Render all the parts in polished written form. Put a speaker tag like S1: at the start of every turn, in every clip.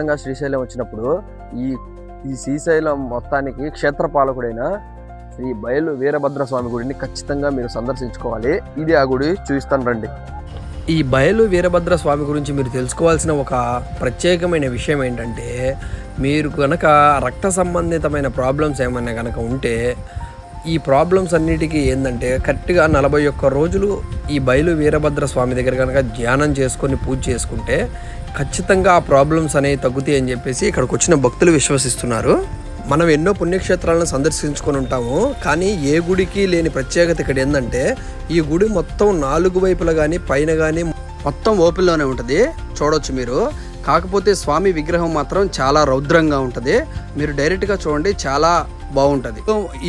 S1: ఖచ్చితంగా శ్రీశైలం వచ్చినప్పుడు ఈ ఈ శ్రీశైలం మొత్తానికి క్షేత్రపాలకుడైన శ్రీ బయలు వీరభద్ర స్వామి గుడిని ఖచ్చితంగా మీరు సందర్శించుకోవాలి. ఇది ఆ గుడి, చూపిస్తాను రండి. ఈ బయలు వీరభద్ర స్వామి గురించి మీరు తెలుసుకోవాల్సిన ఒక ప్రత్యేకమైన విషయం ఏంటంటే, మీరు కనుక రక్త సంబంధితమైన ప్రాబ్లమ్స్ ఏమైనా కనుక ఉంటే ఈ ప్రాబ్లమ్స్ అన్నిటికీ ఏంటంటే కరెక్ట్గా 41 రోజులు ఈ బయలు వీరభద్ర స్వామి దగ్గర కనుక ధ్యానం చేసుకొని పూజ చేసుకుంటే ఖచ్చితంగా ఆ ప్రాబ్లమ్స్ అనేవి తగ్గుతాయి అని చెప్పేసి ఇక్కడికి వచ్చిన భక్తులు విశ్వసిస్తున్నారు. మనం ఎన్నో పుణ్యక్షేత్రాలను సందర్శించుకొని ఉంటాము, కానీ ఏ గుడికి లేని ప్రత్యేకత ఇక్కడ ఏంటంటే ఈ గుడి మొత్తం 4 వైపులా కానీ పైన కానీ మొత్తం ఓపెన్లోనే ఉంటుంది, చూడవచ్చు మీరు. కాకపోతే స్వామి విగ్రహం మాత్రం చాలా రౌద్రంగా ఉంటుంది. మీరు డైరెక్ట్గా చూడండి, చాలా బాగుంటుంది.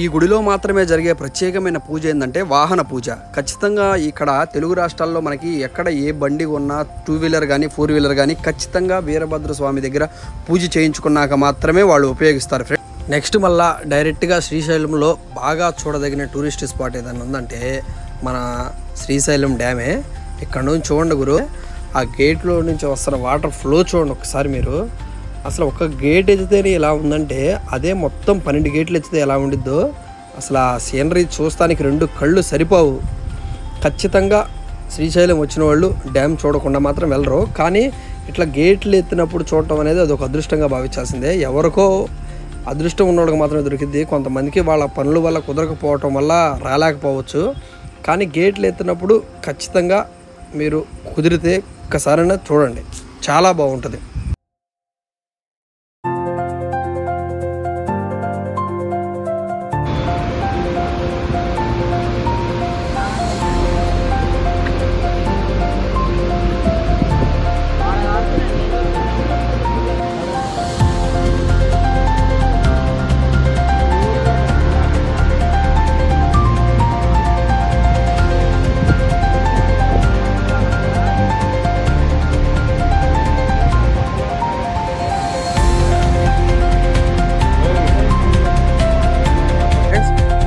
S1: ఈ గుడిలో మాత్రమే జరిగే ప్రత్యేకమైన పూజ ఏంటంటే వాహన పూజ. ఖచ్చితంగా ఇక్కడ తెలుగు రాష్ట్రాల్లో మనకి ఎక్కడ ఏ బండి ఉన్నా 2 వీలర్ కానీ 4 వీలర్ కానీ ఖచ్చితంగా వీరభద్ర స్వామి దగ్గర పూజ చేయించుకున్నాక మాత్రమే వాళ్ళు ఉపయోగిస్తారు ఫ్రెండ్స్. నెక్స్ట్ మళ్ళా డైరెక్ట్గా శ్రీశైలంలో బాగా చూడదగిన టూరిస్ట్ స్పాట్ ఏదైనా ఉందంటే మన శ్రీశైలం డ్యామే. ఇక్కడ నుంచి చూడండి గురు, ఆ గేట్లో నుంచి వస్తున్న వాటర్ ఫ్లో చూడండి ఒకసారి మీరు. అసలు ఒక గేట్ ఎత్తితేనే ఎలా ఉందంటే అదే మొత్తం 12 గేట్లు ఎత్తితే ఎలా ఉండిద్దో అసలు ఆ సీనరీ చూస్తానికి 2 కళ్ళు సరిపోవు. ఖచ్చితంగా శ్రీశైలం వచ్చిన వాళ్ళు డ్యామ్ చూడకుండా మాత్రం వెళ్ళరు, కానీ ఇట్లా గేట్లు ఎత్తినప్పుడు చూడటం అనేది అది ఒక అదృష్టంగా భావించాల్సిందే. ఎవరికో అదృష్టం ఉన్న వాళ్ళకి మాత్రమే దొరికింది, కొంతమందికి వాళ్ళ పనుల వల్ల కుదరకపోవటం వల్ల రాలేకపోవచ్చు. కానీ గేట్లు ఎత్తినప్పుడు ఖచ్చితంగా మీరు కుదిరితే ఒక్కసారైనా చూడండి, చాలా బాగుంటుంది.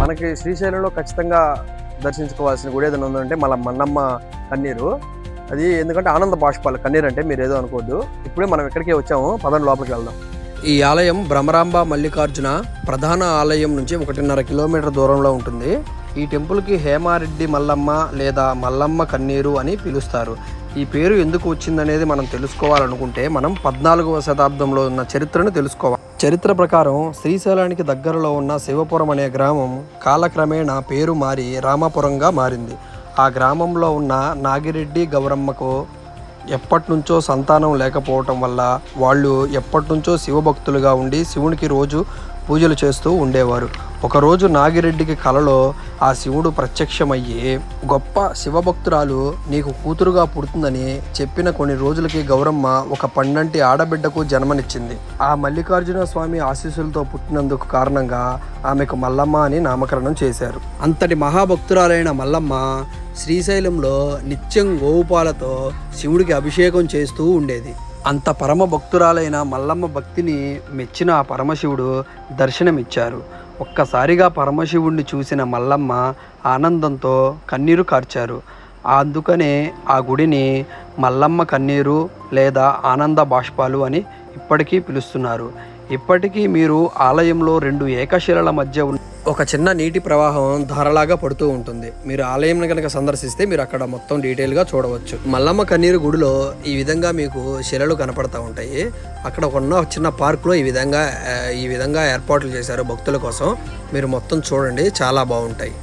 S1: మనకి శ్రీశైలంలో ఖచ్చితంగా దర్శించుకోవాల్సిన గుడి ఏదైనా ఉందంటే మన మన్నమ్మ కన్నీరు. అది ఎందుకంటే ఆనంద బాష్పాలు కన్నీరు అంటే మీరు ఏదో అనుకోవద్దు. ఇప్పుడే మనం ఇక్కడికే వచ్చాము, పదండి లోపలికి వెళ్దాం. ఈ ఆలయం భ్రమరాంబ మల్లికార్జున ప్రధాన ఆలయం నుంచి 1.5 కిలోమీటర్ దూరంలో ఉంటుంది. ఈ టెంపుల్కి హేమారెడ్డి మల్లమ్మ లేదా మల్లమ్మ కన్నీరు అని పిలుస్తారు. ఈ పేరు ఎందుకు వచ్చిందనేది మనం తెలుసుకోవాలనుకుంటే మనం 14వ శతాబ్దంలో ఉన్న చరిత్రను తెలుసుకోవాలి. చరిత్ర ప్రకారం శ్రీశైలానికి దగ్గరలో ఉన్న శివపురం అనే గ్రామం కాలక్రమేణా పేరు మారి రామాపురంగా మారింది. ఆ గ్రామంలో ఉన్న నాగిరెడ్డి గౌరమ్మకు ఎప్పటి నుంచో సంతానం లేకపోవటం వల్ల వాళ్ళు ఎప్పటి నుంచో శివభక్తులుగా ఉండి శివునికి రోజు పూజలు చేస్తూ ఉండేవారు. ఒకరోజు నాగిరెడ్డికి కలలో ఆ శివుడు ప్రత్యక్షమయ్యి, గొప్ప శివభక్తురాలు నీకు కూతురుగా పుడుతుందని చెప్పిన కొన్ని రోజులకి గౌరమ్మ ఒక పండంటి ఆడబిడ్డకు జన్మనిచ్చింది. ఆ మల్లికార్జున స్వామి ఆశీస్సులతో పుట్టినందుకు కారణంగా ఆమెకు మల్లమ్మ అని నామకరణం చేశారు. అంతటి మహాభక్తురాలైన మల్లమ్మ శ్రీశైలంలో నిత్యం గోవుపాలతో శివుడికి అభిషేకం చేస్తూ ఉండేది. అంత పరమ భక్తురాలైన మల్లమ్మ భక్తిని మెచ్చిన ఆ పరమశివుడు దర్శనమిచ్చారు. ఒక్కసారిగా పరమశివుడిని చూసిన మల్లమ్మ ఆనందంతో కన్నీరు కార్చారు. అందుకనే ఆ గుడిని మల్లమ్మ కన్నీరు లేదా ఆనంద బాష్పాలు అని ఇప్పటికీ పిలుస్తున్నారు. ఇప్పటికీ మీరు ఆలయంలో 2 ఏకశిలల మధ్య ఒక చిన్న నీటి ప్రవాహం ధారలాగా పడుతూ ఉంటుంది. మీరు ఆలయం కనుక సందర్శిస్తే మీరు అక్కడ మొత్తం డీటెయిల్గా చూడవచ్చు. మల్లమ్మ కన్నీరు గుడిలో ఈ విధంగా మీకు శిలలు కనపడతా ఉంటాయి. అక్కడ ఉన్న చిన్న పార్క్లో ఈ విధంగా ఏర్పాట్లు చేశారు భక్తుల కోసం. మీరు మొత్తం చూడండి, చాలా బాగుంటాయి.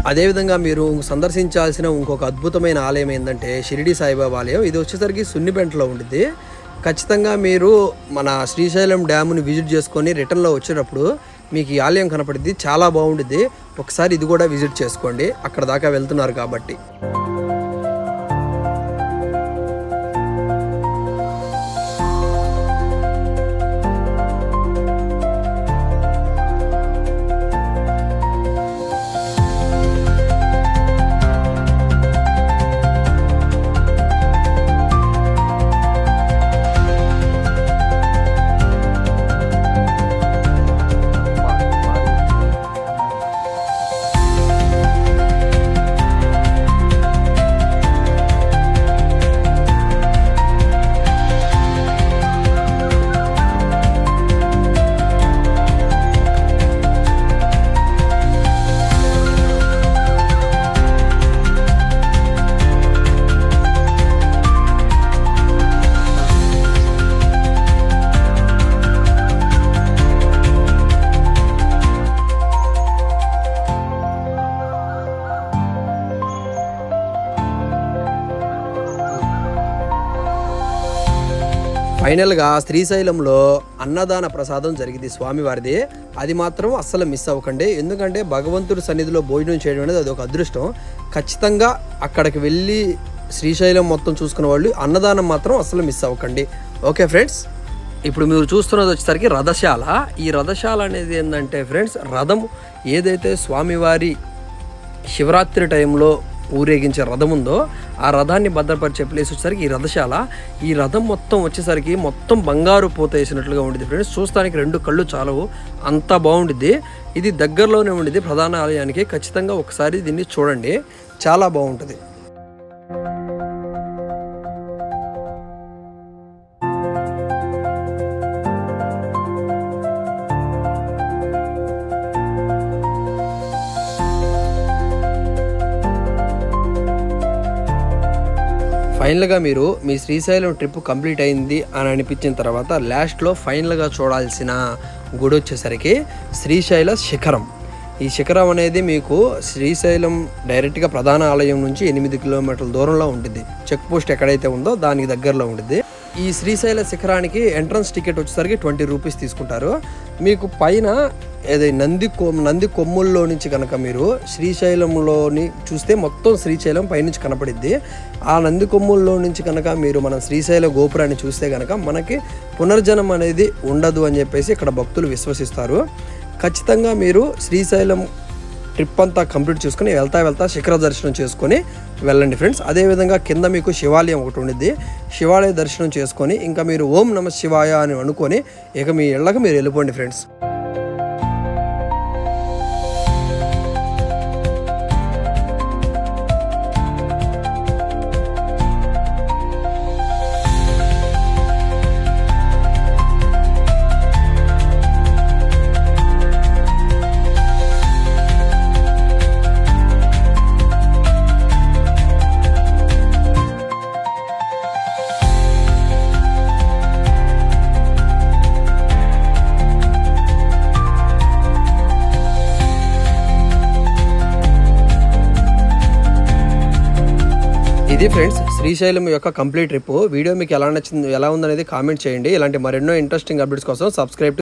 S1: అదేవిధంగా మీరు సందర్శించాల్సిన ఇంకొక అద్భుతమైన ఆలయం ఏంటంటే షిరిడి సాయిబాబా ఆలయం. ఇది వచ్చేసరికి సున్నిపెంటలో ఉంటుంది. ఖచ్చితంగా మీరు మన శ్రీశైలం డ్యామ్ని విజిట్ చేసుకొని రిటర్న్లో వచ్చేటప్పుడు మీకు ఈ ఆలయం కనపడుద్ది. చాలా బాగుంటుంది. ఒకసారి ఇది కూడా విజిట్ చేసుకోండి, అక్కడ దాకా వెళ్తున్నారు కాబట్టి. ఫైనల్గా శ్రీశైలంలో అన్నదాన ప్రసాదం జరిగింది స్వామివారిది. అది మాత్రం అస్సలు మిస్ అవ్వకండి. ఎందుకంటే భగవంతుడి సన్నిధిలో భోజనం చేయడం అనేది అది ఒక అదృష్టం. ఖచ్చితంగా అక్కడికి వెళ్ళి శ్రీశైలం మొత్తం చూసుకునే వాళ్ళు అన్నదానం మాత్రం అస్సలు మిస్ అవ్వకండి. ఓకే ఫ్రెండ్స్, ఇప్పుడు మీరు చూస్తున్నది వచ్చేసరికి రథశాల. ఈ రథశాల అనేది ఏంటంటే ఫ్రెండ్స్, రథం ఏదైతే స్వామివారి శివరాత్రి టైంలో ఊరేగించే రథం ఉందో ఆ రథాన్ని భద్రపరిచే ప్లేస్ వచ్చేసరికి ఈ రథశాల. ఈ రథం మొత్తం వచ్చేసరికి మొత్తం బంగారు పూత వేసినట్లుగా ఉంటుంది ఫ్రెండ్స్. చూస్తానికి 2 కళ్ళు చాలవు, అంత బాగుంటుంది. ఇది దగ్గరలోనే ఉండిద్ది ప్రధాన ఆలయానికి. ఖచ్చితంగా ఒకసారి దీన్ని చూడండి, చాలా బాగుంటుంది. ఫైనల్గా మీరు మీ శ్రీశైలం ట్రిప్ కంప్లీట్ అయింది అని అనిపించిన తర్వాత లాస్ట్లో ఫైనల్గా చూడాల్సిన గుడి వచ్చేసరికి శ్రీశైల శిఖరం. ఈ శిఖరం అనేది మీకు శ్రీశైలం డైరెక్ట్గా ప్రధాన ఆలయం నుంచి 8 కిలోమీటర్ల దూరంలో ఉంటుంది. చెక్ పోస్ట్ ఎక్కడైతే ఉందో దానికి దగ్గరలో ఉంటుంది. ఈ శ్రీశైల శిఖరానికి ఎంట్రన్స్ టికెట్ వచ్చేసరికి 20 రూపీస్ తీసుకుంటారు. మీకు పైన ఏదో నంది కొమ్ముల్లో నుంచి కనుక మీరు శ్రీశైలంలోని చూస్తే మొత్తం శ్రీశైలం పైనుంచి కనపడిద్ది. ఆ నంది కొమ్ముల్లో నుంచి కనుక మీరు మన శ్రీశైల గోపురాన్ని చూస్తే కనుక మనకి పునర్జనం అనేది ఉండదు అని చెప్పేసి ఇక్కడ భక్తులు విశ్వసిస్తారు. ఖచ్చితంగా మీరు శ్రీశైలం ట్రిప్ అంతా కంప్లీట్ చేసుకుని వెళ్తా శిఖర దర్శనం చేసుకొని వెళ్ళండి ఫ్రెండ్స్. అదేవిధంగా కింద మీకు శివాలయం ఒకటి ఉండిద్ది. శివాలయ దర్శనం చేసుకొని ఇంకా మీరు ఓం నమ శివాయ అని అనుకొని ఇక మీ ఇళ్ళకి మీరు వెళ్ళిపోండి ఫ్రెండ్స్. ఇది ఫ్రెండ్స్ శ్రీశైలం యొక్క కంప్లీట్ ట్రిప్. వీడియో మీకు ఎలా నచ్చింది, ఎలా ఉందనేది కామెంట్ చేయండి. ఇలాంటి మరెన్నో ఇంట్రెస్టింగ్ అప్డేట్స్ కోసం సబ్స్క్రైబ్